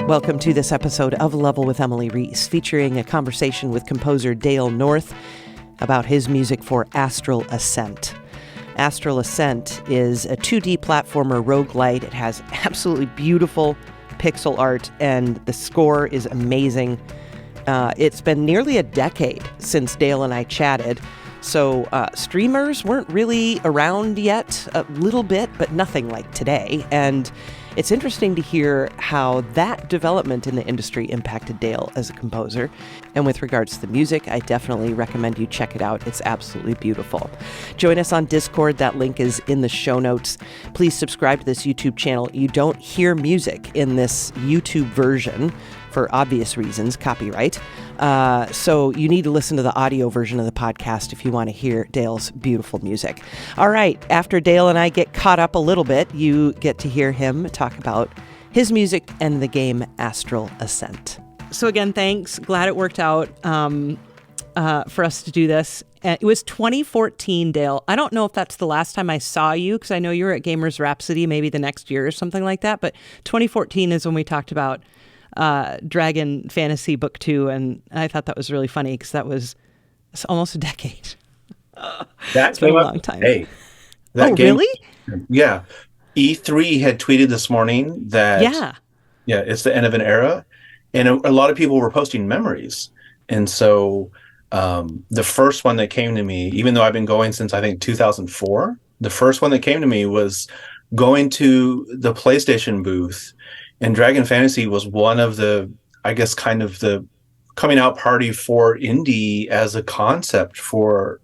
Welcome to this episode of Level with Emily Reese, featuring a conversation with composer Dale North about his music for Astral Ascent. Astral Ascent is a 2D platformer roguelite. It has absolutely beautiful pixel art, and the score is amazing. It's been nearly a decade since Dale and I chatted, so streamers weren't really around yet, a little bit, but nothing like today. And it's interesting to hear how that development in the industry impacted Dale as a composer. And with regards to the music, I definitely recommend you check it out. It's absolutely beautiful. Join us on Discord. That link is in the show notes. Please subscribe to this YouTube channel. You don't hear music in this YouTube version for obvious reasons, copyright. So you need to listen to the audio version of the podcast if you want to hear Dale's beautiful music. All right, after Dale and I get caught up a little bit, you get to hear him talk about his music and the game Astral Ascent. So again, thanks. Glad it worked out for us to do this. It was 2014, Dale. I don't know if that's the last time I saw you, because I know you were at Gamers Rhapsody maybe the next year or something like that. But 2014 is when we talked about Dragon Fantasy Book 2, and I thought that was really funny because it's almost a decade. That's been a long time. Hey, that game, really? Yeah. E3 had tweeted this morning that it's the end of an era, and a lot of people were posting memories. And so the first one that came to me, even though I've been going since I think 2004, the first one that came to me was going to the PlayStation booth. And Dragon Fantasy was one of the, I guess, kind of the coming out party for indie as a concept for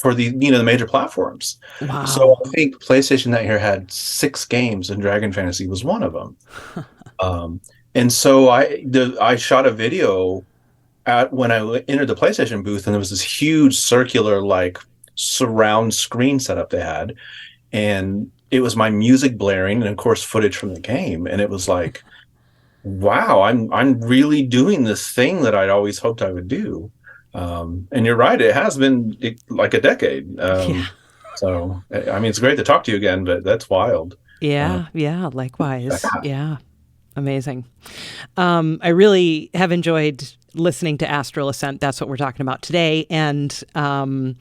the, the major platforms. Wow. So I think PlayStation that year had 6 games, and Dragon Fantasy was one of them. And so I shot a video when I entered the PlayStation booth, and there was this huge circular surround screen setup they had, and it was my music blaring, and of course footage from the game, and it was like, wow, I'm really doing this thing that I'd always hoped I would do. And you're right, it has been like a decade. So I mean, it's great to talk to you again, but that's wild. Yeah, likewise. Yeah, amazing. I really have enjoyed listening to Astral Ascent. That's what we're talking about today, and I'm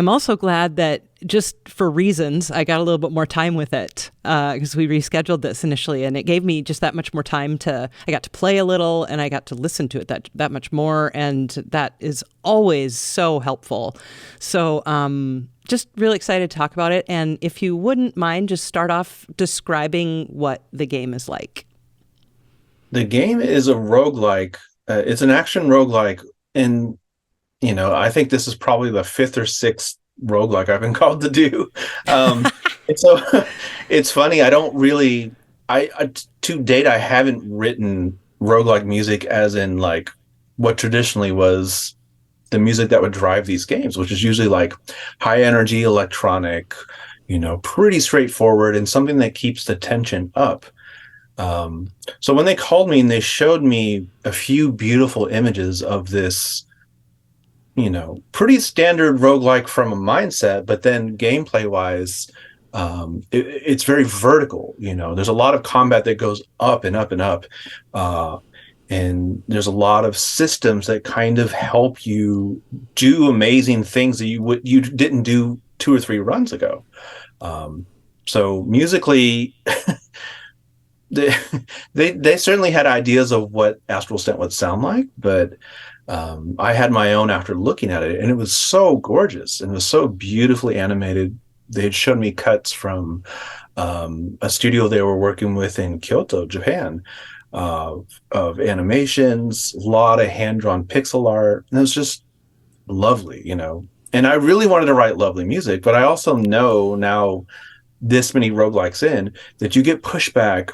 also glad that, just for reasons, I got a little bit more time with it because we rescheduled this initially, and it gave me just that much more time I got to play a little, and I got to listen to it that much more, and that is always so helpful. So just really excited to talk about it. And if you wouldn't mind, just start off describing what the game is like. The game is a roguelike. It's an action roguelike, and I think this is probably the 5th or 6th roguelike I've been called to do. And so it's funny. I don't really, to date, I haven't written roguelike music as in what traditionally was the music that would drive these games, which is usually high energy electronic, pretty straightforward, and something that keeps the tension up. So when they called me and they showed me a few beautiful images of this, pretty standard roguelike from a mindset, but then gameplay wise, it's very vertical. There's a lot of combat that goes up and up and up. And there's a lot of systems that kind of help you do amazing things that you didn't do 2 or 3 runs ago. So musically, they certainly had ideas of what Astral Ascent would sound like, but I had my own after looking at it, and it was so gorgeous and it was so beautifully animated. They had shown me cuts from a studio they were working with in Kyoto, Japan, of animations, a lot of hand-drawn pixel art, and it was just lovely, And I really wanted to write lovely music, but I also know now, this many roguelikes in, that you get pushback,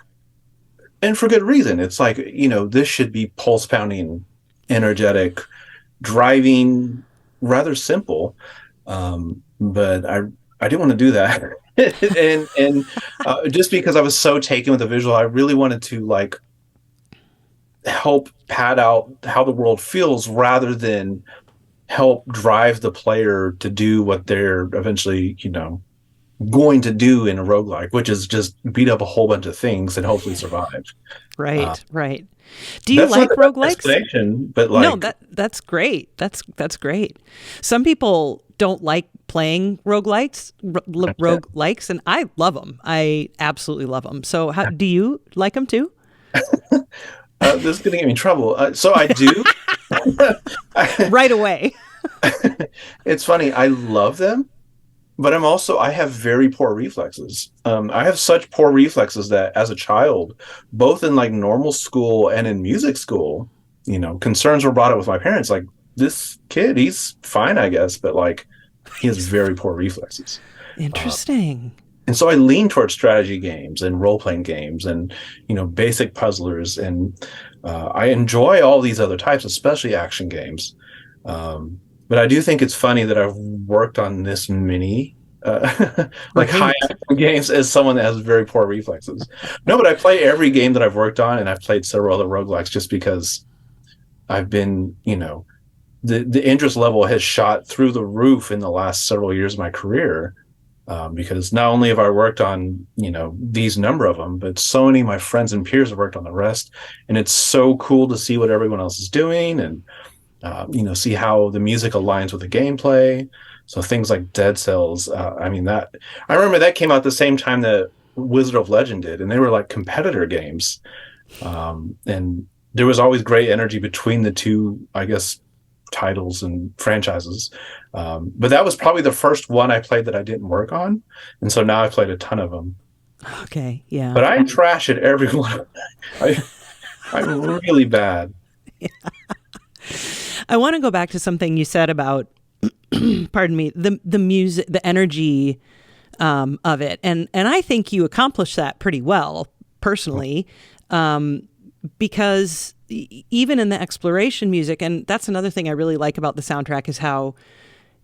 and for good reason. It's like, this should be pulse-pounding, energetic, driving, rather simple, but I didn't want to do that. and just because I was so taken with the visual, I really wanted to help pad out how the world feels rather than help drive the player to do what they're eventually going to do in a roguelike, which is just beat up a whole bunch of things and hopefully survive. Right, right. Do you That's not like the best roguelikes? explanation, but No, like, that's great. That's great. Some people don't like playing roguelikes, and I love them. I absolutely love them. So, how do you like them too? this is going to get me in trouble. So I do. Right away. It's funny. I love them, but I have very poor reflexes. I have such poor reflexes that as a child, both in like normal school and in music school, concerns were brought up with my parents. Like, this kid, he's fine, I guess, but like, he has very poor reflexes. Interesting. And so I lean towards strategy games and role-playing games and, basic puzzlers. And I enjoy all these other types, especially action games. But I do think it's funny that I've worked on this many like high action games as someone that has very poor reflexes. No, but I play every game that I've worked on, and I've played several other roguelikes just because I've been, the interest level has shot through the roof in the last several years of my career. Because not only have I worked on, these number of them, but so many of my friends and peers have worked on the rest. And it's so cool to see what everyone else is doing and, see how the music aligns with the gameplay. So things like Dead Cells, I remember that came out the same time that Wizard of Legend did, and they were like competitor games. And there was always great energy between the two, I guess, titles and franchises. But that was probably the first one I played that I didn't work on. And so now I've played a ton of them. Okay, yeah. But I trash at every one. I'm really bad. Yeah. I want to go back to something you said about, pardon me, the music, the energy of it. And I think you accomplished that pretty well, personally, because even in the exploration music, and that's another thing I really like about the soundtrack is how,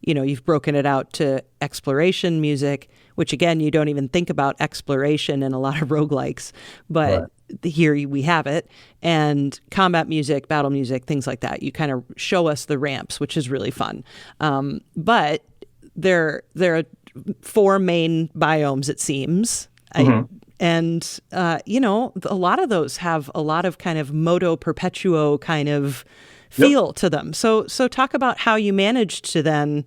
you've broken it out to exploration music, which again, you don't even think about exploration in a lot of roguelikes, but right. Here we have it, and combat music, battle music, things like that. You kind of show us the ramps, which is really fun. But there are 4 main biomes, it seems. Mm-hmm. And, a lot of those have a lot of kind of modo perpetuo kind of feel to them. So talk about how you managed to then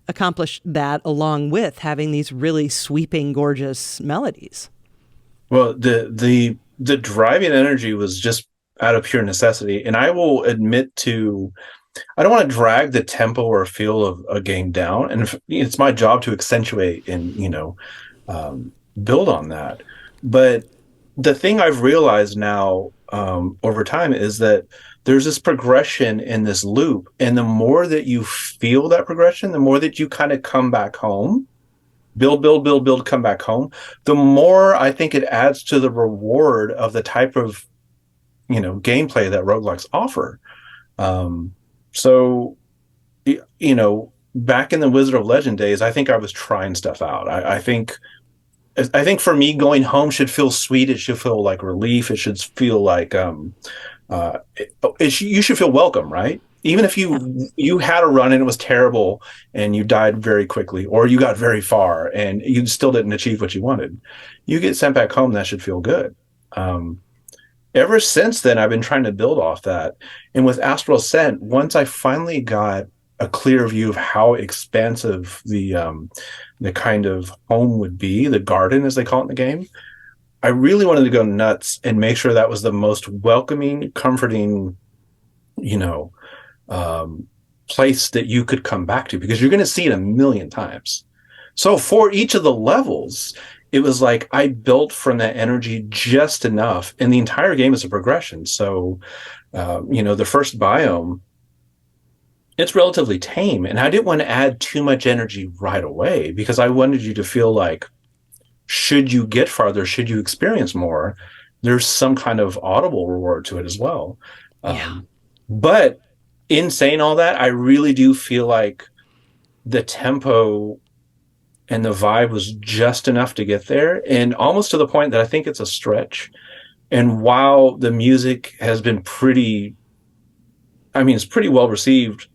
accomplish that along with having these really sweeping, gorgeous melodies. Well, the driving energy was just out of pure necessity. And I will admit I don't want to drag the tempo or feel of a game down. And it's my job to accentuate and, build on that. But the thing I've realized now over time is that there's this progression in this loop. And the more that you feel that progression, the more that you kind of come back home, build, come back home, the more I think it adds to the reward of the type of, gameplay that roguelikes offer. So, back in the Wizard of Legend days, I think I was trying stuff out. I think for me, going home should feel sweet. It should feel like relief. It should feel like you should feel welcome, right? Even if you had a run and it was terrible and you died very quickly, or you got very far and you still didn't achieve what you wanted, you get sent back home. That should feel good. Ever since then, I've been trying to build off that. And with Astral Ascent, once I finally got a clear view of how expansive the kind of home would be, the garden as they call it in the game, I really wanted to go nuts and make sure that was the most welcoming, comforting, place that you could come back to, because you're going to see it a million times. So for each of the levels, it was like I built from that energy just enough, and the entire game is a progression. So, the first biome, it's relatively tame, and I didn't want to add too much energy right away because I wanted you to feel like, should you get farther, should you experience more, there's some kind of audible reward to it as well. But in saying all that, I really do feel like the tempo and the vibe was just enough to get there, and almost to the point that I think it's a stretch. And while the music has been it's pretty well received,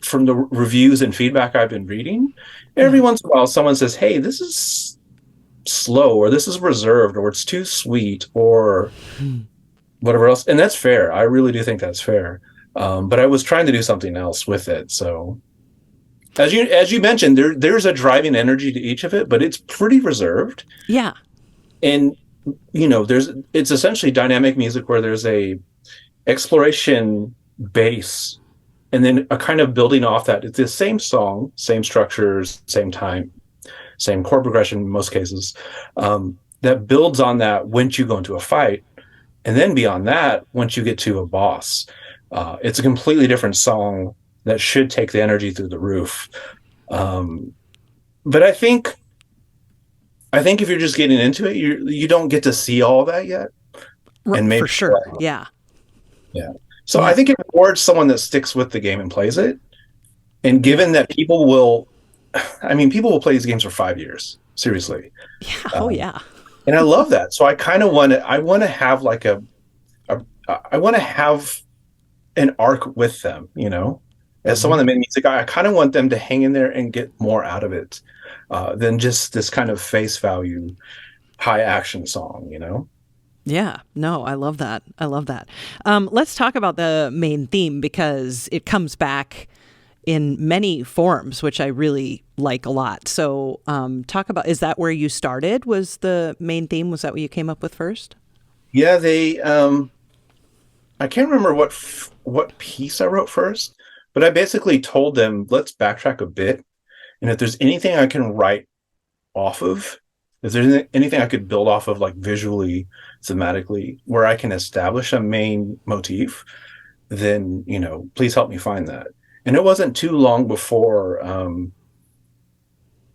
from the reviews and feedback I've been reading, every once in a while someone says, hey, this is slow, or this is reserved, or it's too sweet, or whatever else. And that's fair. I really do think that's fair. But I was trying to do something else with it. So as you mentioned, there's a driving energy to each of it, but it's pretty reserved. Yeah. And it's essentially dynamic music where there's a exploration base and then a kind of building off that. It's the same song, same structures, same time, same chord progression in most cases, that builds on that once you go into a fight. And then beyond that, once you get to a boss, it's a completely different song that should take the energy through the roof. But I think if you're just getting into it, you don't get to see all that yet. And maybe for sure. Yeah. So I think it rewards someone that sticks with the game and plays it. And given that people will play these games for 5 years. Seriously. Yeah. Oh yeah. And I love that. So I kind of want to have like I want to have an arc with them, as someone that made music, I kind of want them to hang in there and get more out of it than just this kind of face value, high action song, Yeah, no, I love that. Let's talk about the main theme, because it comes back in many forms, which I really like a lot. So talk about, is that where you started? Was the main theme, was that what you came up with first? Yeah, I can't remember what piece I wrote first, but I basically told them, let's backtrack a bit. And if there's anything I can write off of, if there's anything I could build off of, like visually, thematically, where I can establish a main motif, then, please help me find that. And it wasn't too long before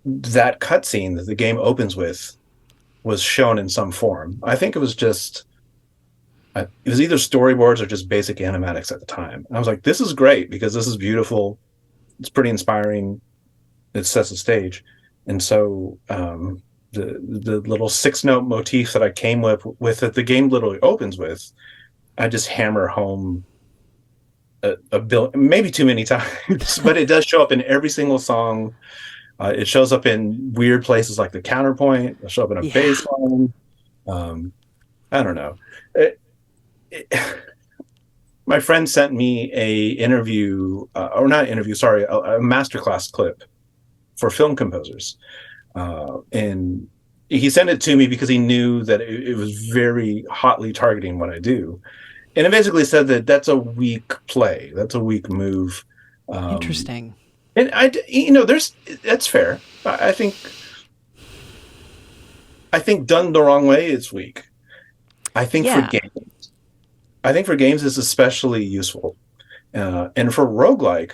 that cutscene that the game opens with was shown in some form. I think it was either storyboards or just basic animatics at the time. And I was like, this is great because this is beautiful. It's pretty inspiring. It sets the stage. And so the little 6-note motif that I came with that the game literally opens with, I just hammer home a bill, maybe too many times, but it does show up in every single song. It shows up in weird places like the counterpoint. It'll show up in a bass line. I don't know. My friend sent me a masterclass clip for film composers. And he sent it to me because he knew that it was very hotly targeting what I do. And it basically said that that's a weak play. That's a weak move. Interesting. And that's fair. I think done the wrong way, it's weak. I think for games it's especially useful. And for roguelike,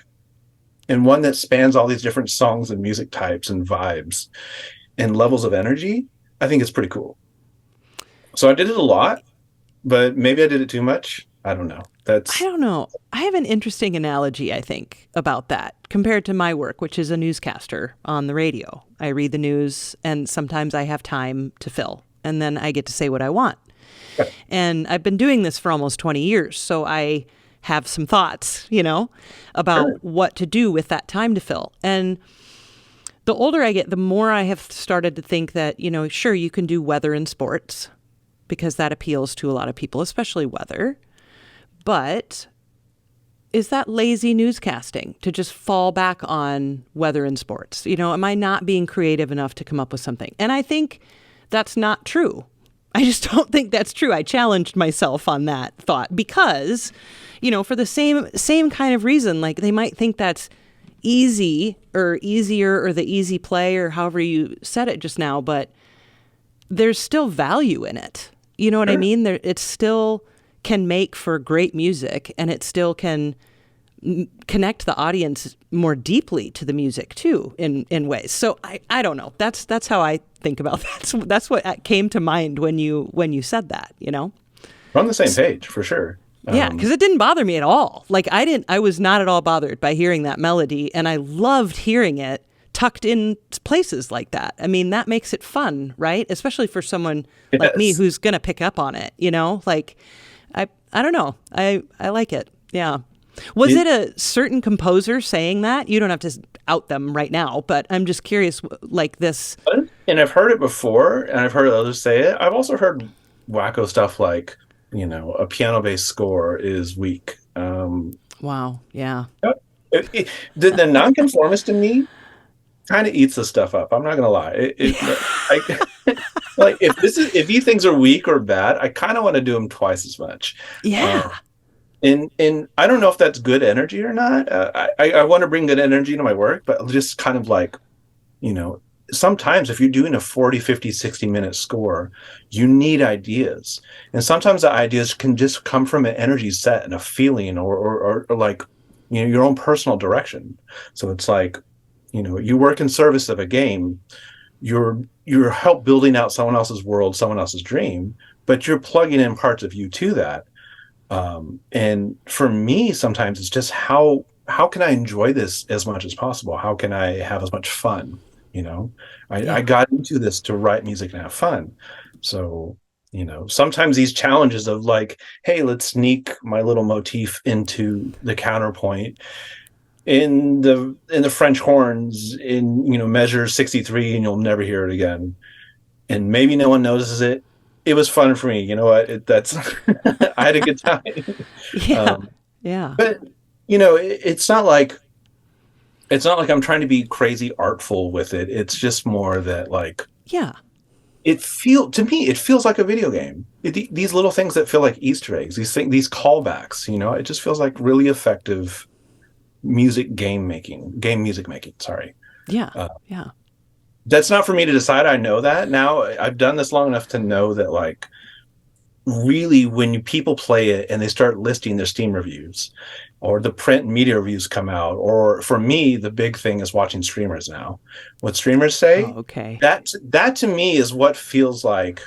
and one that spans all these different songs and music types and vibes and levels of energy, I think it's pretty cool. So I did it a lot, but maybe I did it too much. I don't know. I don't know. I have an interesting analogy, I think, about that compared to my work, which is a newscaster on the radio. I read the news and sometimes I have time to fill, and then I get to say what I want. And I've been doing this for almost 20 years, so I have some thoughts, about what to do with that time to fill. And the older I get, the more I have started to think that, sure, you can do weather and sports because that appeals to a lot of people, especially weather. But is that lazy newscasting to just fall back on weather and sports? Am I not being creative enough to come up with something? And I think that's not true. I just don't think that's true. I challenged myself on that thought because, for the same kind of reason, like they might think that's easy or easier or the easy play or however you said it just now, but there's still value in it. You know what I mean? It still can make for great music, and it still can connect the audience more deeply to the music too in ways. So I don't know. That's how I think about that. That's what came to mind when you said that, We're on the same page for sure. Yeah, because it didn't bother me at all. Like I was not at all bothered by hearing that melody, and I loved hearing it tucked in places like that. I mean, that makes it fun, right? Especially for someone like me who's going to pick up on it, Like I don't know. I like it. Yeah. Was it a certain composer saying that? You don't have to out them right now, but I'm just curious, like this. And I've heard it before, and I've heard others say it. I've also heard wacko stuff like, a piano-based score is weak. Wow. Yeah. The nonconformist in me kind of eats this stuff up. I'm not gonna lie. Like if these things are weak or bad, I kind of want to do them twice as much. Yeah. And I don't know if that's good energy or not. I want to bring good energy to my work, but just kind of like, sometimes if you're doing a 40, 50, 60-minute score, you need ideas. And sometimes the ideas can just come from an energy set and a feeling or like, your own personal direction. So it's like, you work in service of a game, you're help building out someone else's world, someone else's dream, but you're plugging in parts of you to that. And for me, sometimes it's just how can I enjoy this as much as possible? How can I have as much fun? I got into this to write music and have fun. So, sometimes these challenges of like, hey, let's sneak my little motif into the counterpoint in the French horns in, measure 63, and you'll never hear it again. And maybe no one notices it. It was fun for me. You know what? That's I had a good time. Yeah. But it's not like I'm trying to be crazy artful with it. It's just more that like, to me it feels like a video game. These little things that feel like Easter eggs, these callbacks. It just feels like really effective game music making. Sorry. Yeah. That's not for me to decide. I know that now. I've done this long enough to know that, like, really when people play it and they start listing their Steam reviews or the print media reviews come out, or for me, the big thing is watching streamers now. What streamers say, that to me is what feels like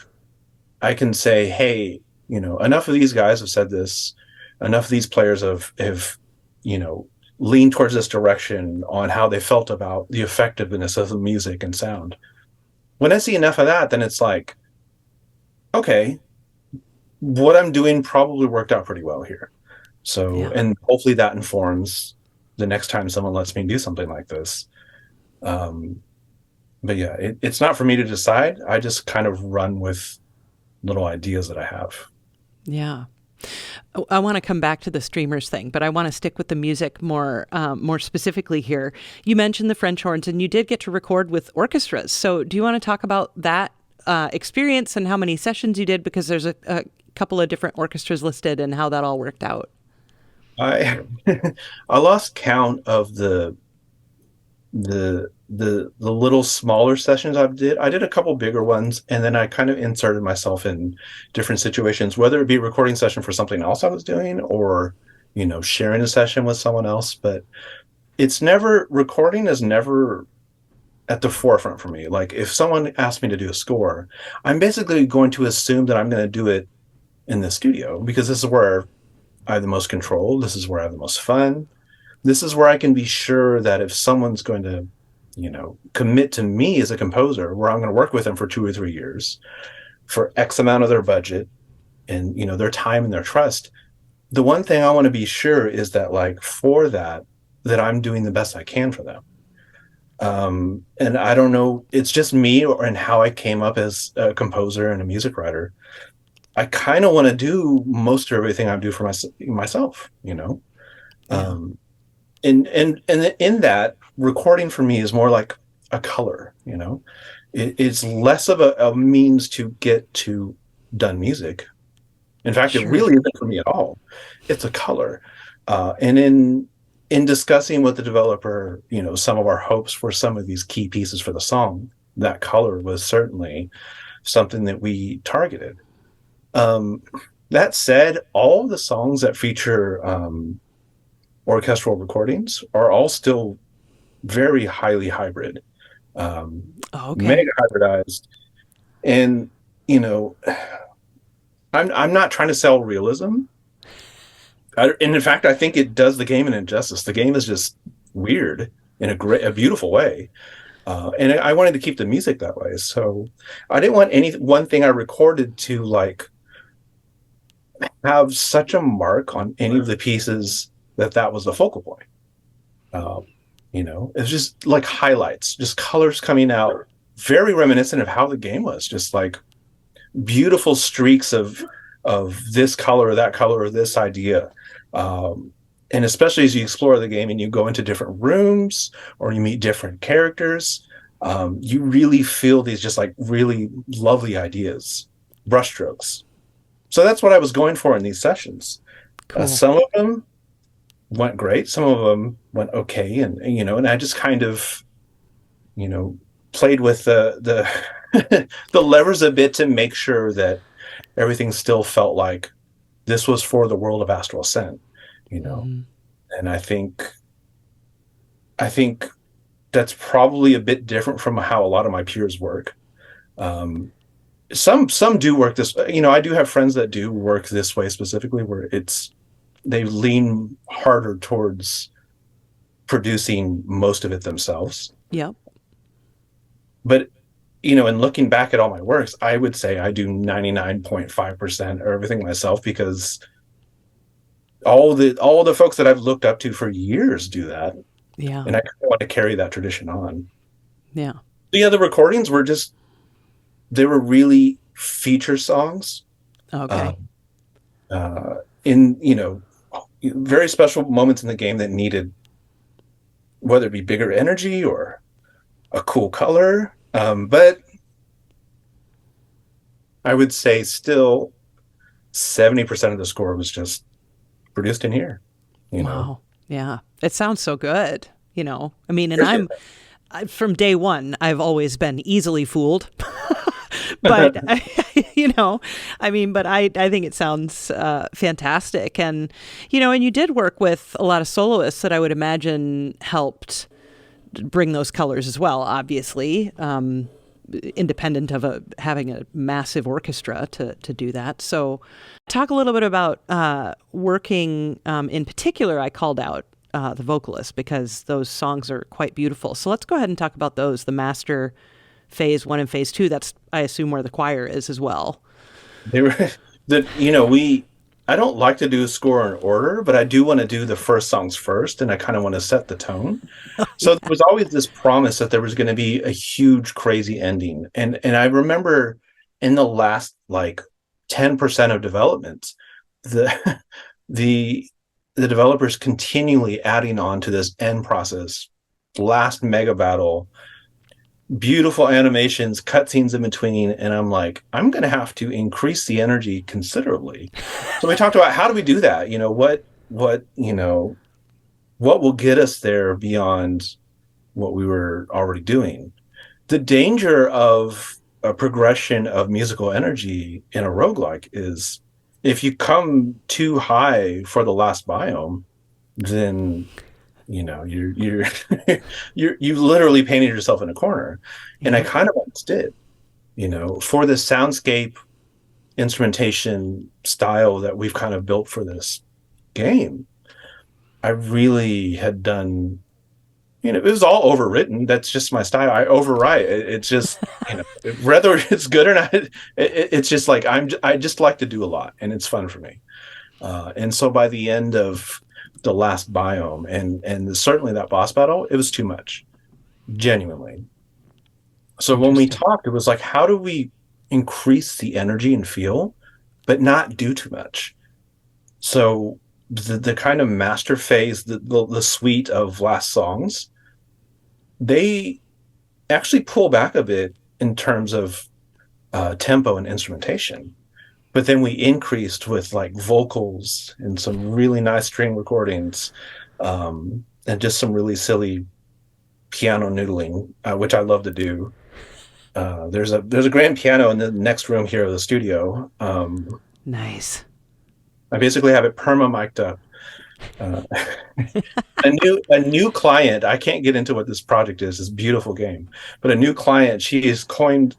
I can say, hey, enough of these guys have said this, enough of these players have lean towards this direction on how they felt about the effectiveness of the music and sound. When I see enough of that, then it's like, okay, what I'm doing probably worked out pretty well here. So, and hopefully that informs the next time someone lets me do something like this. But yeah, it's not for me to decide. I just kind of run with little ideas that I have. Yeah. I want to come back to the streamers thing, but I want to stick with the music more specifically here. You mentioned the French horns, and you did get to record with orchestras. So do you want to talk about that experience and how many sessions you did? Because there's a couple of different orchestras listed and how that all worked out. I lost count of the little smaller sessions I did a couple bigger ones, and then I kind of inserted myself in different situations, whether it be a recording session for something else I was doing or sharing a session with someone else. But recording is never at the forefront for me. Like if someone asks me to do a score, I'm basically going to assume that I'm going to do it in the studio because this is where I have the most control. This is where I have the most fun. This is where I can be sure that if someone's going to, commit to me as a composer, where I'm going to work with them for 2 or 3 years for X amount of their budget and, their time and their trust, the one thing I want to be sure is that like for that I'm doing the best I can for them. And I don't know, it's just me and how I came up as a composer and a music writer. I kind of want to do most of everything I do for myself, And in that, recording for me is more like a color, it's less of a means to get to done music. In fact, It really isn't for me at all. It's a color. And in discussing with the developer, some of our hopes for some of these key pieces for the song, that color was certainly something that we targeted. That said, all the songs that feature orchestral recordings are all still very highly hybrid, mega hybridized. And, I'm not trying to sell realism. And in fact, I think it does the game an injustice. The game is just weird in a beautiful way. And I wanted to keep the music that way. So I didn't want one thing I recorded to like have such a mark on any of the pieces that was the focal point. It's just like highlights, just colors coming out, very reminiscent of how the game was, just like beautiful streaks of this color or that color or this idea. And especially as you explore the game and you go into different rooms or you meet different characters, you really feel these just like really lovely ideas, brushstrokes. So that's what I was going for in these sessions. Cool. Some of them went great. Some of them went okay. And I just kind of, played with the the levers a bit to make sure that everything still felt like this was for the world of Astral Ascent, Mm-hmm. And I think that's probably a bit different from how a lot of my peers work. Some do work this, I do have friends that do work this way specifically, where they lean harder towards producing most of it themselves. Yep. But in looking back at all my works, I would say I do 99.5% of everything myself, because all the folks that I've looked up to for years do that. Yeah. And I want to carry that tradition on. Yeah. But yeah, the recordings were they were really feature songs. Okay. In very special moments in the game that needed, whether it be bigger energy or a cool color. But I would say still 70% of the score was just produced in here. Wow. Yeah. It sounds so good. I mean, and from day one, I've always been easily fooled. But, but I think it sounds fantastic. And, and you did work with a lot of soloists that I would imagine helped bring those colors as well, obviously, independent of having a massive orchestra to do that. So talk a little bit about working in particular. I called out the vocalists because those songs are quite beautiful. So let's go ahead and talk about those, the master phase 1 and phase 2. That's, I assume, where the choir is as well. They were I don't like to do a score in order, but I do want to do the first songs first, and I kind of want to set the tone. So there was always this promise that there was going to be a huge, crazy ending. And I remember in the last like 10% of development, the the developers continually adding on to this end process, last mega battle, beautiful animations, cutscenes in between, and I'm like, I'm going to have to increase the energy considerably. So we talked about how do we do that? What will get us there beyond what we were already doing? The danger of a progression of musical energy in a roguelike is if you come too high for the last biome, then you're you've literally painted yourself in a corner. And I kind of almost did, for the soundscape instrumentation style that we've kind of built for this game. I really had done, it was all overwritten. That's just my style. I overwrite. It's just, whether it's good or not, it's just like, I just like to do a lot, and it's fun for me. And so by the end of the last biome and certainly that boss battle, it was too much, genuinely. So when we talked, it was like, how do we increase the energy and feel, but not do too much? So the kind of master phase, the suite of last songs, they actually pull back a bit in terms of tempo and instrumentation. But then we increased with like vocals and some really nice string recordings, and just some really silly piano noodling, which I love to do. There's a grand piano in the next room here of the studio. Nice. I basically have it perma-mic'd up. A new client. I can't get into what this project is. This beautiful game, but a new client. She has coined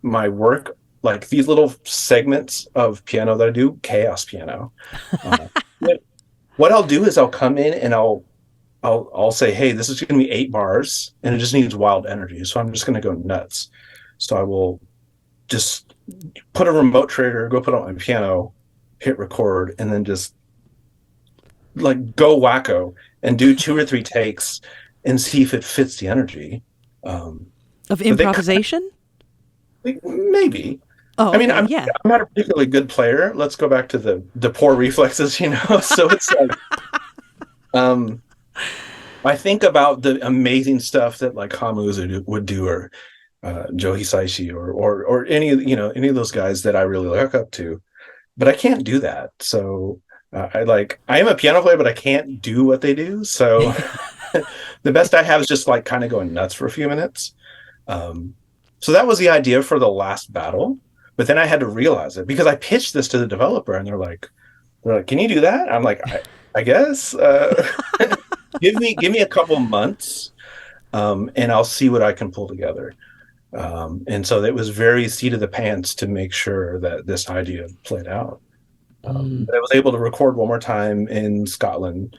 my work, like these little segments of piano that I do, chaos piano. What I'll do is I'll come in and I'll say, hey, this is going to be 8 bars, and it just needs wild energy. So I'm just going to go nuts. So I will just put a remote trigger, go put it on my piano, hit record, and then just like go wacko and do 2 or 3 takes and see if it fits the energy. Of improvisation? Maybe. Oh, I mean, okay, yeah. I'm not a particularly good player. Let's go back to the poor reflexes, So it's like, I think about the amazing stuff that like Hamu would do, or Joe Hisaishi, or any any of those guys that I really look up to, but I can't do that. So I am a piano player, but I can't do what they do. So the best I have is just like kind of going nuts for a few minutes. So that was the idea for the last battle, but then I had to realize it because I pitched this to the developer, and they're like, "Can you do that?" I'm like, I guess. Give me a couple months, and I'll see what I can pull together. And so it was very seat of the pants to make sure that this idea played out. But I was able to record one more time in Scotland,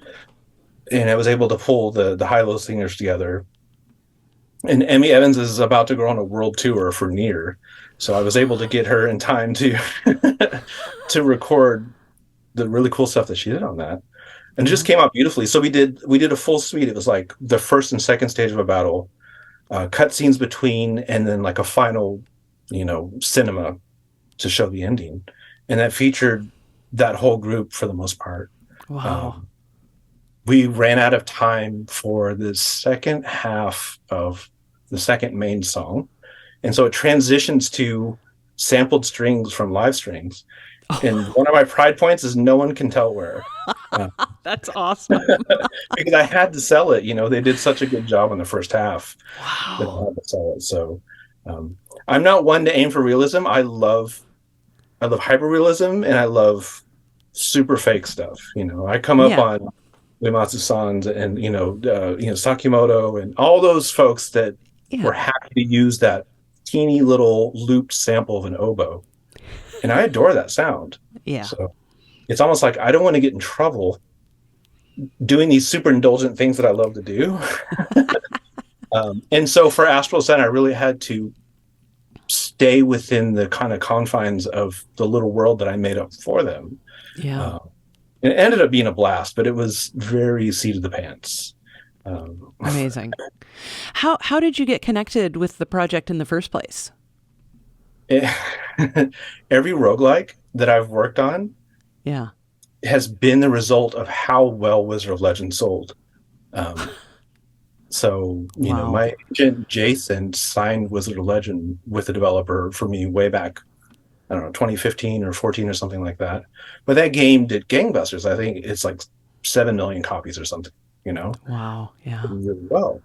and I was able to pull the high-low singers together. And Emmy Evans is about to go on a world tour for Near, so I was able to get her in time to to record the really cool stuff that she did on that, and it just came out beautifully. So we did a full suite. It was like the first and second stage of a battle, cut scenes between, and then like a final, cinema to show the ending, and that featured that whole group for the most part. Wow. We ran out of time for the second half of the second main song, and so it transitions to sampled strings from live strings. And one of my pride points is no one can tell where. That's awesome. Because I had to sell it. They did such a good job in the first half. Wow. That I had to sell it. So I'm not one to aim for realism. I love hyperrealism, and I love super fake stuff. I come up on Uematsu-san's and Sakimoto and all those folks that were happy to use that teeny little looped sample of an oboe, and I adore that sound. Yeah. So it's almost like I don't want to get in trouble doing these super indulgent things that I love to do. And so for Astral Ascent, I really had to stay within the kind of confines of the little world that I made up for them. Yeah. It ended up being a blast, but it was very seat of the pants. Amazing. How did you get connected with the project in the first place? Every roguelike that I've worked on has been the result of how well Wizard of Legend sold. So, my agent Jason signed Wizard of Legend with the developer for me way back, I don't know, 2015 or 14 or something like that. But that game did gangbusters. I think it's like 7 million copies or something, Wow. Yeah. Really well.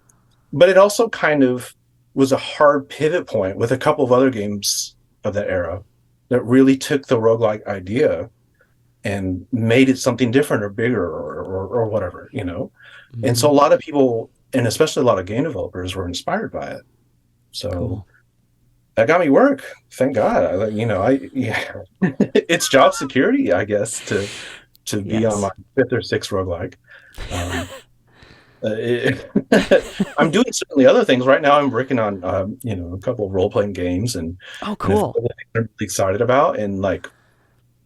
But it also kind of was a hard pivot point with a couple of other games of that era that really took the roguelike idea and made it something different or bigger or whatever, And so a lot of people, and especially a lot of game developers, were inspired by it. So that got me work. Thank God. It's job security, I guess, to be on my 5th or 6th roguelike. I'm doing certainly other things right now. I'm working on a couple of role-playing games, and cool. And I'm really excited about, and like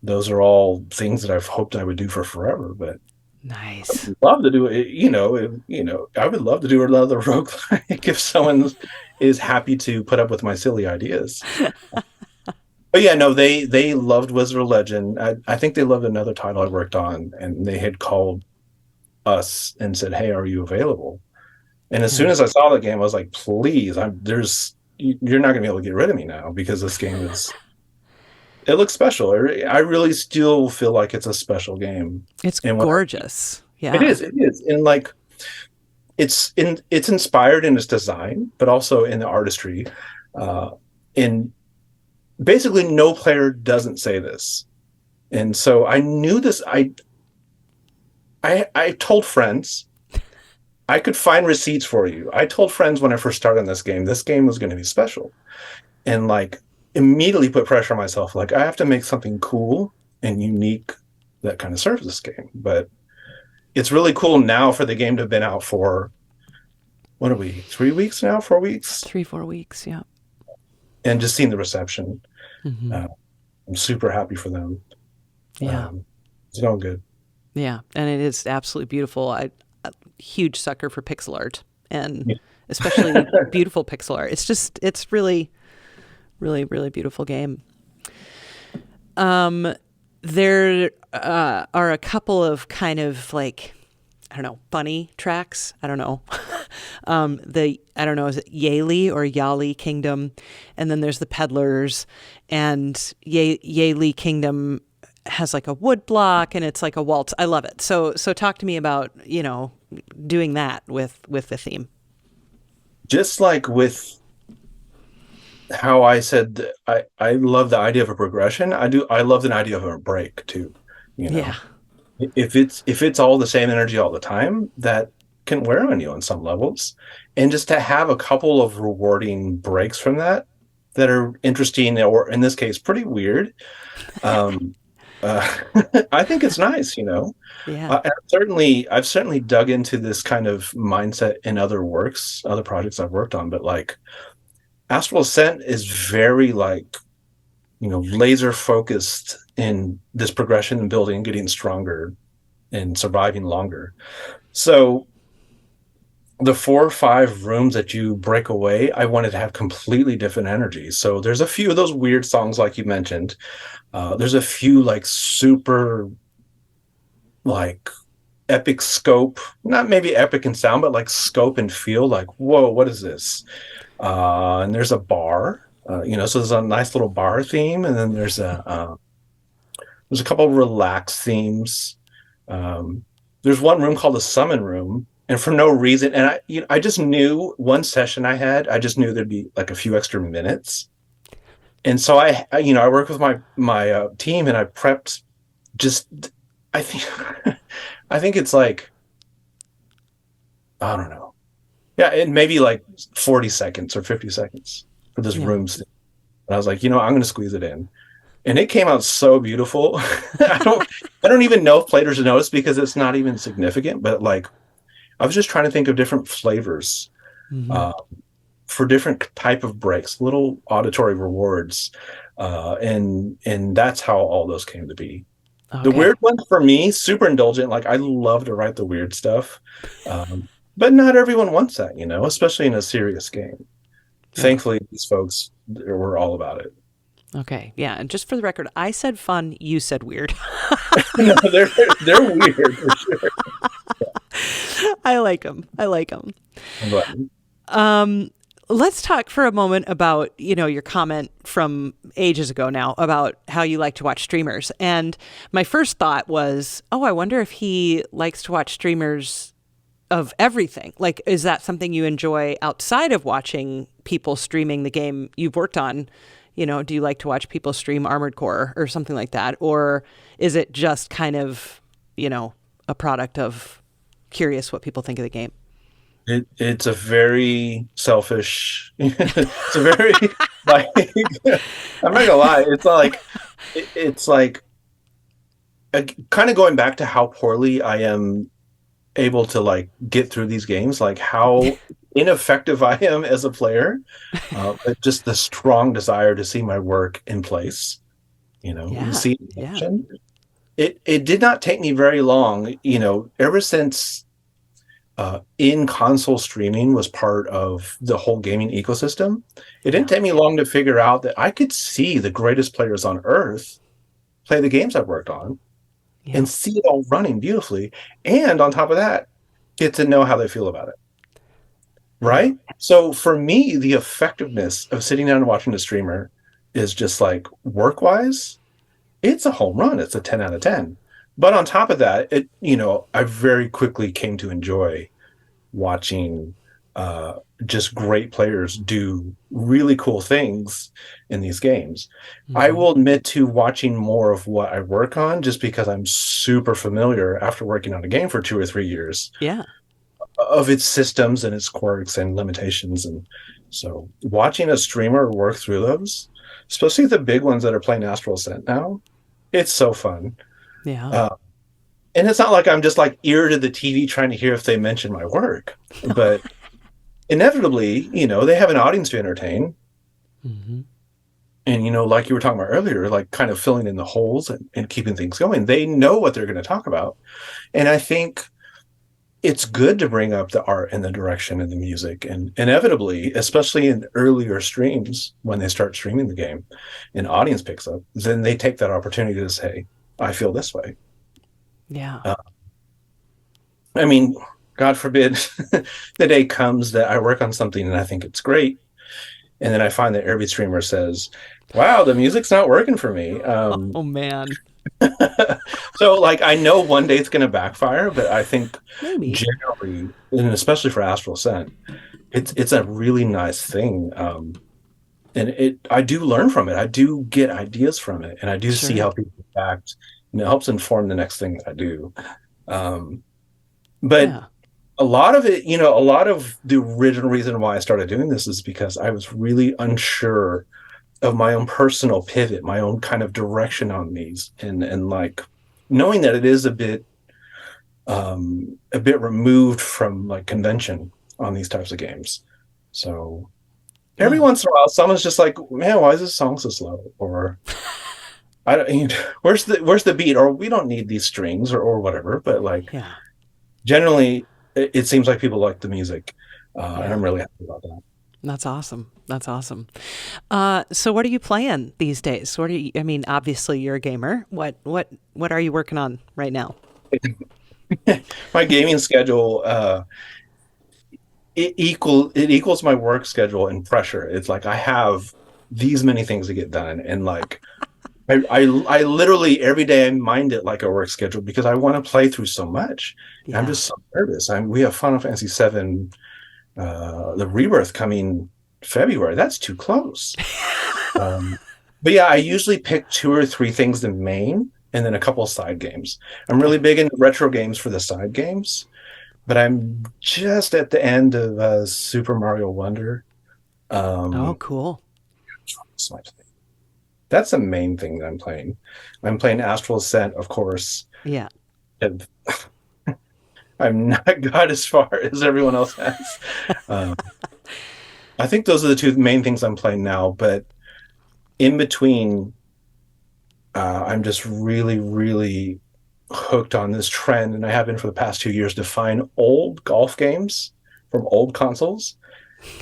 those are all things that I've hoped I would do for forever. But nice. I'd love to do it. I would love to do another roguelike if someone is happy to put up with my silly ideas. But yeah, no, they loved Wizard of Legend. I think they loved another title I worked on, and they had called us and said, "Hey, are you available?" And as soon as I saw the game, I was like, "Please, you're not going to be able to get rid of me now, because this game it looks special." I really still feel like it's a special game. It's gorgeous. Yeah, it is. And like, it's inspired in its design, but also in the artistry. And basically, no player doesn't say this. And so I knew this. I told friends I could find receipts for you. I told friends when I first started on this game was going to be special, and like immediately put pressure on myself. Like, I have to make something cool and unique that kind of serves this game. But it's really cool now for the game to have been out for, what are we, 3 weeks now, 4 weeks? 3-4 weeks, yeah. And just seeing the reception. I'm super happy for them. Yeah. It's going good. Yeah, and it is absolutely beautiful. I'm a huge sucker for pixel art, and especially beautiful pixel art. It's really, really, really beautiful game. There are a couple of kind of like, I don't know, funny tracks. I don't know. I don't know, is it Yali or Yali Kingdom? And then there's the Peddlers, and Yali Kingdom has like a wood block, and it's like a waltz. I love it. So talk to me about, doing that with the theme. Just like with how I said, I love the idea of a progression. I love the idea of a break too. Yeah. If it's all the same energy all the time, that can wear on you on some levels. And just to have a couple of rewarding breaks from that are interesting, or in this case, pretty weird. I think it's nice, Yeah. I've certainly dug into this kind of mindset in other projects I've worked on, but like Astral Ascent is very like, laser focused in this progression and building, getting stronger and surviving longer. So the 4 or 5 rooms that you break away, I wanted to have completely different energies. So there's a few of those weird songs like you mentioned. There's a few like super like epic scope, not maybe epic in sound, but like scope and feel, like, whoa, what is this? And there's a bar, so there's a nice little bar theme, and then there's a couple of relaxed themes. There's one room called the Summon Room, and for no reason, and I just knew one session I just knew there'd be like a few extra minutes, and so I worked with my team, and I prepped just, I think it's like, I don't know. Yeah, it may be like 40 seconds or 50 seconds for this room. And I was like, I'm going to squeeze it in. And it came out so beautiful. I don't even know if players noticed because it's not even significant, but like, I was just trying to think of different flavors for different type of breaks, little auditory rewards. And that's how all those came to be. Okay. The weird ones for me, super indulgent. Like, I love to write the weird stuff. But not everyone wants that, especially in a serious game. Yeah. Thankfully, these folks were all about it. Okay, yeah, and just for the record, I said fun, you said weird. No, they're weird for sure. Yeah. I like them. Let's talk for a moment about, your comment from ages ago now about how you like to watch streamers. And my first thought was, I wonder if he likes to watch streamers of everything. Like, is that something you enjoy outside of watching people streaming the game you've worked on? Do you like to watch people stream Armored Core or something like that? Or is it just kind of, a product of curious what people think of the game? It's a very selfish, it's a very, like, I'm not gonna lie, it's like kind of going back to how poorly I am able to like get through these games, like how ineffective I am as a player, but just the strong desire to see my work in place, see action. It did not take me very long, ever since in console streaming was part of the whole gaming ecosystem. It didn't take me long to figure out that I could see the greatest players on earth play the games I've worked on and see it all running beautifully. And on top of that, get to know how they feel about it. Right? So for me, the effectiveness of sitting down and watching a streamer is just like, work-wise, it's a home run. It's a 10 out of 10. But on top of that, I very quickly came to enjoy watching just great players do really cool things in these games. Mm-hmm. I will admit to watching more of what I work on just because I'm super familiar after working on a game for 2 or 3 years. Yeah. Of its systems and its quirks and limitations. And so watching a streamer work through those, especially the big ones that are playing Astral Ascent now, it's so fun. Yeah. And it's not like I'm just like ear to the TV trying to hear if they mention my work, but inevitably, they have an audience to entertain. Mm-hmm. And, like you were talking about earlier, like kind of filling in the holes and keeping things going. They know what they're going to talk about. And I think it's good to bring up the art and the direction and the music. And inevitably, especially in earlier streams, when they start streaming the game and audience picks up, then they take that opportunity to say, I feel this way. Yeah. I mean, God forbid the day comes that I work on something and I think it's great. And then I find that every streamer says, wow, the music's not working for me. Oh, man. So, like, I know one day it's going to backfire, but I think Maybe. generally, and especially for Astral Ascent, it's a really nice thing. And I do learn from it. I do get ideas from it, and I do see how people act, and it helps inform the next thing that I do. But a lot of it, a lot of the original reason why I started doing this is because I was really unsure of my own personal pivot, my own kind of direction on these, and like knowing that it is a bit removed from like convention on these types of games. So every once in a while, someone's just like, "Man, why is this song so slow?" Or I don't, where's the beat? Or we don't need these strings or whatever. But like, generally, it seems like people like the music, and I'm really happy about that. That's awesome. That's awesome. So what are you playing these days? I mean, obviously you're a gamer. What are you working on right now? My gaming schedule, it equals my work schedule and pressure. It's like I have these many things to get done, and like I literally every day I mind it like a work schedule because I want to play through so much. Yeah. I'm just so nervous. We have Final Fantasy VII, the Rebirth coming February. That's too close. But yeah, I usually pick 2 or 3 things the main, and then a couple of side games. I'm really big into retro games for the side games, but I'm just at the end of Super Mario Wonder. Oh, cool. That's the main thing that I'm playing. I'm playing Astral Ascent, of course. Yeah. I'm not got as far as everyone else has. I think those are the 2 main things I'm playing now, but in between, I'm just really, really hooked on this trend, and I have been for the past 2 years, to find old golf games from old consoles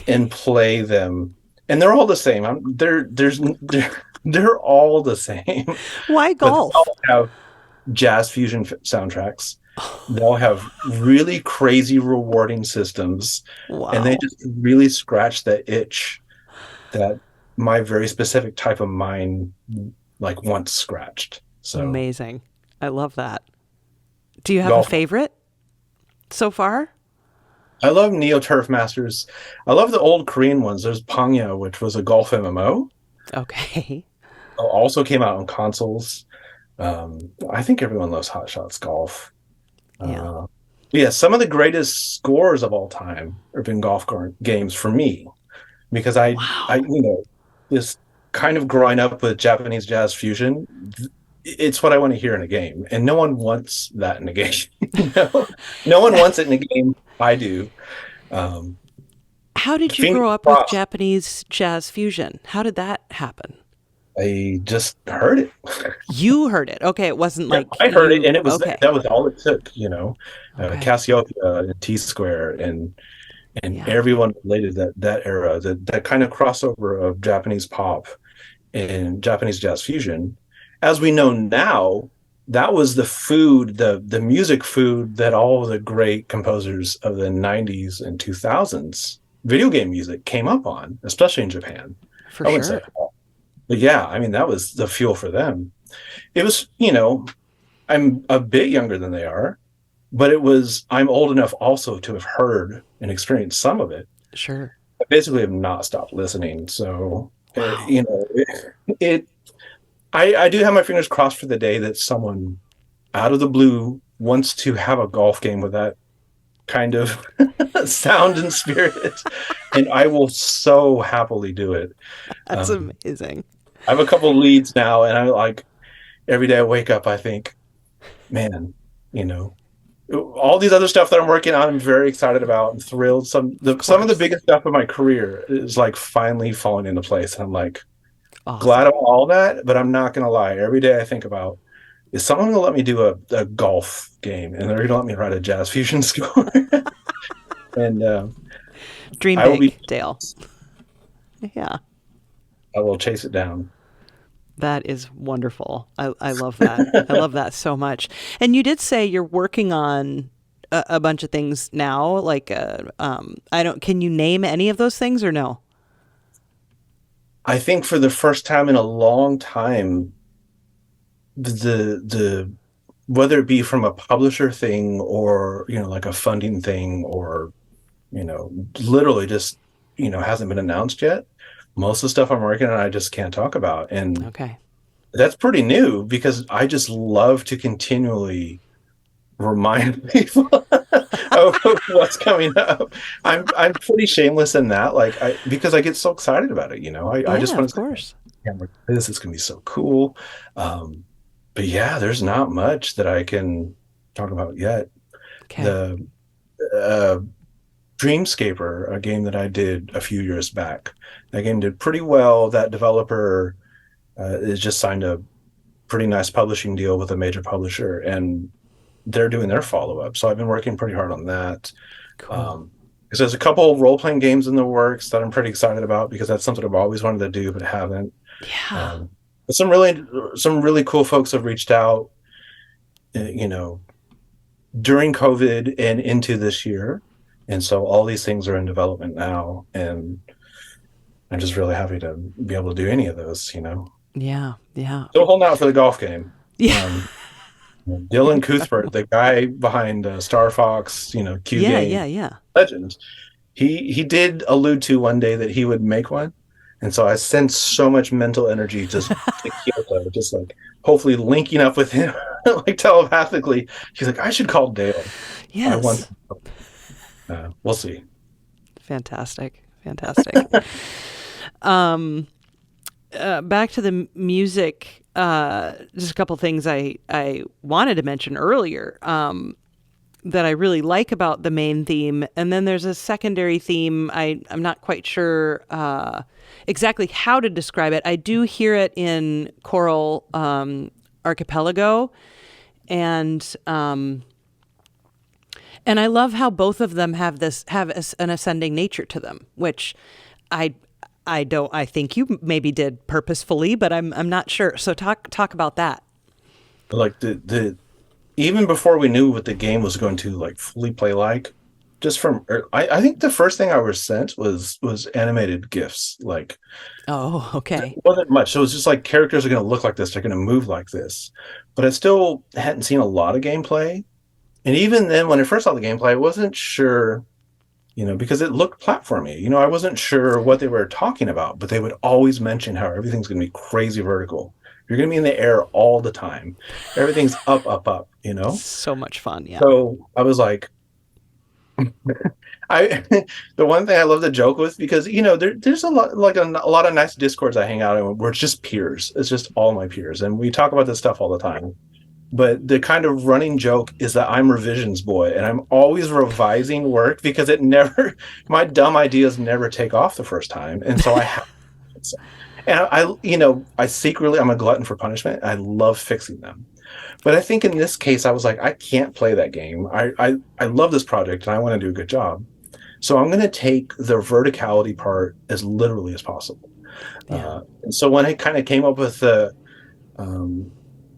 and play them. And they're all the same. They're all the same. Why golf? They all have jazz fusion soundtracks. They all have really crazy rewarding systems. Wow. And they just really scratch that itch that my very specific type of mind like once scratched. So amazing. I love that. Do you have a favorite so far? I love Neo Turf Masters. I love the old Korean ones. There's Pangya, which was a golf MMO. Okay. Also came out on consoles. I think everyone loves Hot Shots Golf. Yeah. Some of the greatest scores of all time have been golf games for me, because I this kind of growing up with Japanese jazz fusion, it's what I want to hear in a game, and no one wants that in a game. No one wants it in a game. I do. How did you grow up with Japanese jazz fusion? How did that happen? I just heard it. You heard it. Okay, it wasn't like I heard it, and it was that was all it took. Cassiopeia and T Square and everyone related that era, that kind of crossover of Japanese pop and Japanese jazz fusion. As we know now, that was the food, the music food that all the great composers of the 90s and 2000s video game music came up on, especially in Japan. For sure. But yeah, I mean, that was the fuel for them. It was, I'm a bit younger than they are, but I'm old enough also to have heard and experienced some of it. Sure. I basically have not stopped listening. So, wow. I do have my fingers crossed for the day that someone out of the blue wants to have a golf game with that kind of sound and spirit, and I will so happily do it. That's amazing. I have a couple of leads now, and I like every day I wake up, I think, man, all these other stuff that I'm working on, I'm very excited about and thrilled. Some of the biggest stuff of my career is like finally falling into place, and I'm like, glad Awesome. of all that, but I'm not gonna lie. Every day I think about, is someone gonna let me do a golf game, and they're gonna let me write a jazz fusion score, and Dream I will be, big, Dale. Yeah. I will chase it down. That is wonderful. I love that. I love that so much. And you did say you're working on a bunch of things now. Like, I don't. Can you name any of those things or no? I think for the first time in a long time, the whether it be from a publisher thing or like a funding thing or literally just hasn't been announced yet. Most of the stuff I'm working on, I just can't talk about, and Okay. that's pretty new because I just love to continually remind people of what's coming up. I'm pretty shameless in that, like because I get so excited about it. I just Yeah, want of to say, course. "Yeah, this is gonna be so cool." But yeah, there's not much that I can talk about yet. Okay. The uh, Dreamscaper, a game that I did a few years back, that game did pretty well. That developer is just signed a pretty nice publishing deal with a major publisher, and they're doing their follow-up. So I've been working pretty hard on that. Cool. Because there's a couple of role-playing games in the works that I'm pretty excited about because that's something I've always wanted to do but haven't. Yeah. But some really cool folks have reached out, during COVID and into this year. And so all these things are in development now. And I'm just really happy to be able to do any of those. Yeah. Yeah. Still holding out for the golf game. Yeah. Dylan Cuthbert, the guy behind Star Fox, Q Yeah. Game Yeah. Yeah. Legends, he did allude to one day that he would make one. And so I sent so much mental energy just to Kyoto, just like hopefully linking up with him like telepathically. He's like, I should call Dale. I want, Yes. we'll see. Fantastic. Fantastic. um, Back to the music. Just a couple things I wanted to mention earlier. That I really like about the main theme. And then there's a secondary theme. I'm not quite sure exactly how to describe it. I do hear it in Choral Archipelago. And I love how both of them have an ascending nature to them, which I I think you maybe did purposefully, but I'm not sure. So talk about that. Like the even before we knew what the game was going to like fully play like, just from I think the first thing I was sent was animated GIFs. Like Oh, okay. it wasn't much. So it was just like characters are going to look like this, they're going to move like this. But I still hadn't seen a lot of gameplay. And even then, when I first saw the gameplay, I wasn't sure, because it looked platformy. I wasn't sure what they were talking about, but they would always mention how everything's going to be crazy vertical. You're going to be in the air all the time. Everything's up, up, up. So much fun. Yeah. So I was like, I the one thing I love to joke with, because there's a lot, like a lot of nice discords I hang out in where it's just peers. It's just all my peers, and we talk about this stuff all the time. But the kind of running joke is that I'm revisions boy, and I'm always revising work because my dumb ideas never take off the first time, and so I have. And I secretly, I'm a glutton for punishment. I love fixing them. But I think in this case, I was like, I can't play that game. I love this project and I want to do a good job. So I'm going to take the verticality part as literally as possible. Yeah. And so when I kind of came up with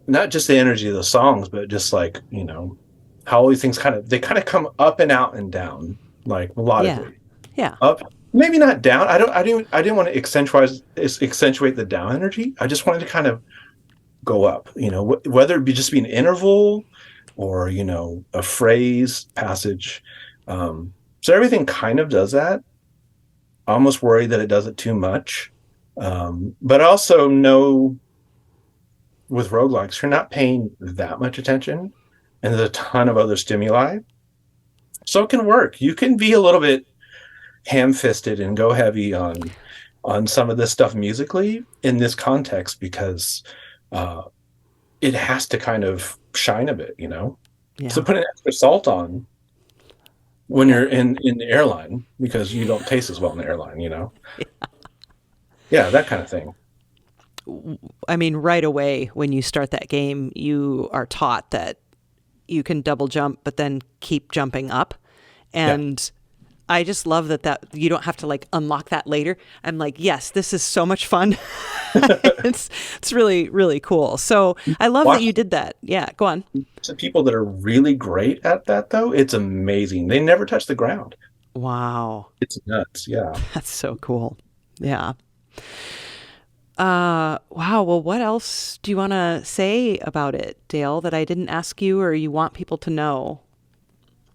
not just the energy of the songs, but just like, how all these things they kind of come up and out and down, like melodically. Yeah. Up, maybe not down. I didn't want to accentuate the down energy. I just wanted to kind of go up, whether it be just be an interval or, a phrase passage. So everything kind of does that. I almost worry that it does it too much. But also know with roguelikes, you're not paying that much attention and there's a ton of other stimuli. So it can work. You can be a little bit ham-fisted and go heavy on some of this stuff musically in this context because it has to kind of shine a bit, Yeah. So put an extra salt on when you're in the airline because you don't taste as well in the airline, Yeah, that kind of thing. I mean, right away when you start that game, you are taught that you can double jump, but then keep jumping up. And I just love that you don't have to like unlock that later. I'm like, yes, this is so much fun. It's really, really cool. So I love that you did that. Yeah, go on. To people that are really great at that, though, it's amazing. They never touch the ground. Wow. It's nuts. Yeah. That's so cool. Yeah. Wow. Well, what else do you want to say about it, Dale, that I didn't ask you or you want people to know?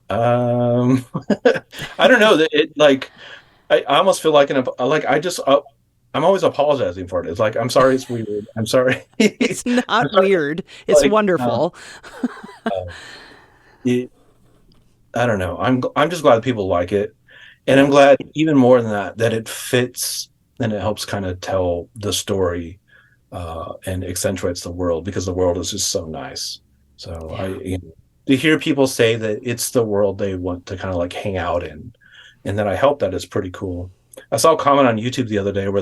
I don't know that it like, I almost feel like I'm always apologizing for it. It's like, I'm sorry. It's weird. I'm sorry. It's not weird. It's like, wonderful. I don't know. I'm just glad people like it. And I'm glad even more than that it fits and it helps kind of tell the story and accentuates the world, because the world is just so nice. So to hear people say that it's the world they want to kind of like hang out in, and that I help, that is pretty cool. I saw a comment on YouTube the other day where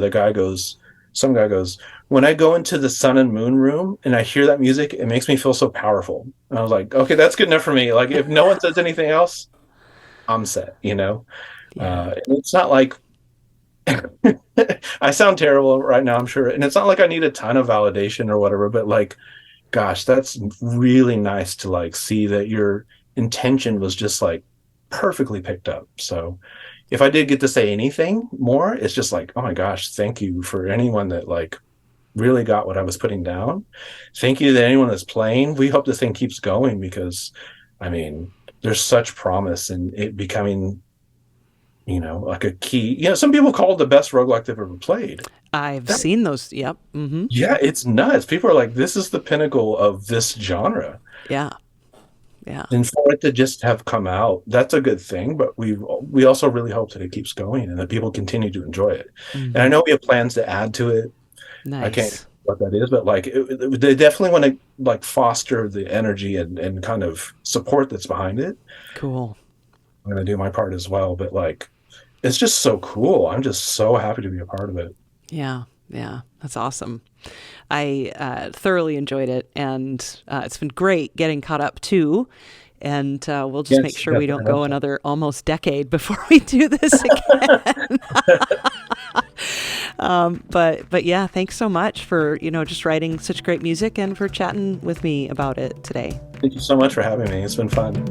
some guy goes, when I go into the sun and moon room and I hear that music, it makes me feel so powerful. And I was like, okay, that's good enough for me. Like, if no one says anything else, I'm set, you know? It's not like, I sound terrible right now, I'm sure. And it's not like I need a ton of validation or whatever, but like, gosh, that's really nice to like see that your intention was just like perfectly picked up. So if I did get to say anything more, it's just like, oh my gosh, thank you for anyone that like really got what I was putting down. Thank you to anyone that's playing. We hope this thing keeps going, because I mean, there's such promise in it becoming, you know, like a key. You know, some people call it the best roguelike they've ever played. I've seen those. Yep. Mm-hmm. Yeah, it's nuts. People are like, this is the pinnacle of this genre. Yeah. Yeah. And for it to just have come out, that's a good thing. But we also really hope that it keeps going and that people continue to enjoy it. Mm-hmm. And I know we have plans to add to it. Nice. I can't what that is, but like they definitely want to like foster the energy and kind of support that's behind it. Cool. I'm going to do my part as well, but like, it's just so cool. I'm just so happy to be a part of it. Yeah. Yeah. That's awesome. I thoroughly enjoyed it, and it's been great getting caught up too. And we'll just make sure we don't go another almost decade before we do this again. But yeah, thanks so much for, just writing such great music and for chatting with me about it today. Thank you so much for having me. It's been fun.